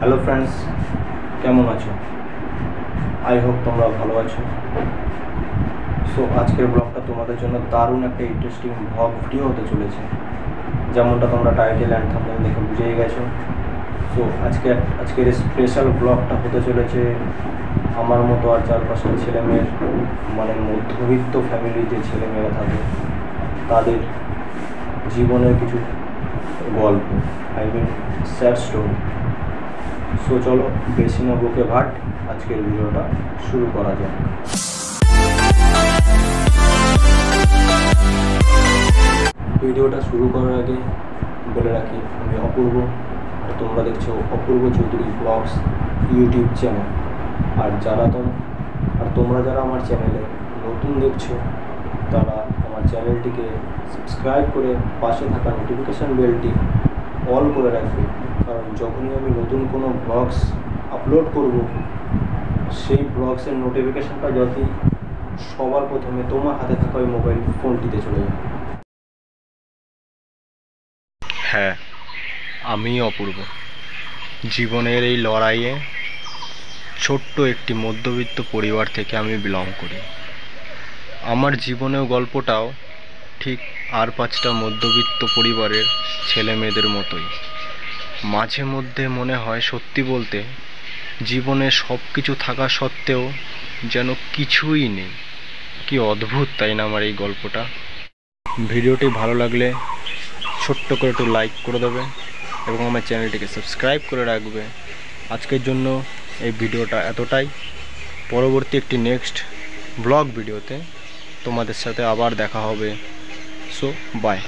Hello friends, কেমন আছো? I hope তোমরা ভালো আছো। সো আজকের ব্লগটা তোমাদের জন্য দারুণ একটা ইন্টারেস্টিং ব্লগ ভিডিও হতে চলেছে, যেমনটা তোমরা টাইটেল অ্যান্ড থাম্বনেল দেখে বুঝেই গেছো। সো আজকের স্পেশাল ব্লগটা হতে চলেছে আমার মতো আর 4-5টা ছেলেমেয়ের, মানে মধ্যবিত্ত ফ্যামিলির যে ছেলেমেয়েরা থাকে তাদের জীবনের কিছু গল্প, স্যাড স্টোরি। সো চলো বেশি না বকে ভাট, আজকের ভিডিওটা শুরু করা যাক। ভিডিওটা শুরু করার আগে বলে রাখি, আমি অপূর্ব আর তোমরা দেখছো অপূর্ব চৌধুরী ব্লগস ইউটিউব চ্যানেল। তোমরা যারা আমার চ্যানেলে নতুন দেখছো তারা আমার চ্যানেলটিকে সাবস্ক্রাইব করে পাশে থাকা নোটিফিকেশান বেলটি অল করে রাখবে, কারণ যখনই আমি নতুন কোনো ব্লগস আপলোড করব সেই ব্লগসের নোটিফিকেশানটা যাতে সবার প্রথমে তোমার হাতে থাকা ওই মোবাইল ফোনটিতে চলে যাবে। হ্যাঁ, আমি অপূর্ব। জীবনের এই লড়াইয়ে ছোট্ট একটি মধ্যবিত্ত পরিবার থেকে আমি বিলং করি। আমার জীবনেও গল্পটাও ঠিক আর 5টা মধ্যবিত্ত পরিবারের ছেলে মেয়েদের মতোই। মাঝে মধ্যে মনে হয় সত্যি বলতে জীবনে সব কিছু থাকা সত্ত্বেও যেন কিছুই নেই। কি অদ্ভুত, তাই না আমার এই গল্পটা? ভিডিওটি ভালো লাগলে ছোট্ট করে একটু লাইক করে দেবে এবং আমার চ্যানেলটিকে সাবস্ক্রাইব করে রাখবে। আজকের জন্য এই ভিডিওটা এতটাই। পরবর্তী একটি নেক্সট ব্লগ ভিডিওতে তোমাদের সাথে আবার দেখা হবে। So by.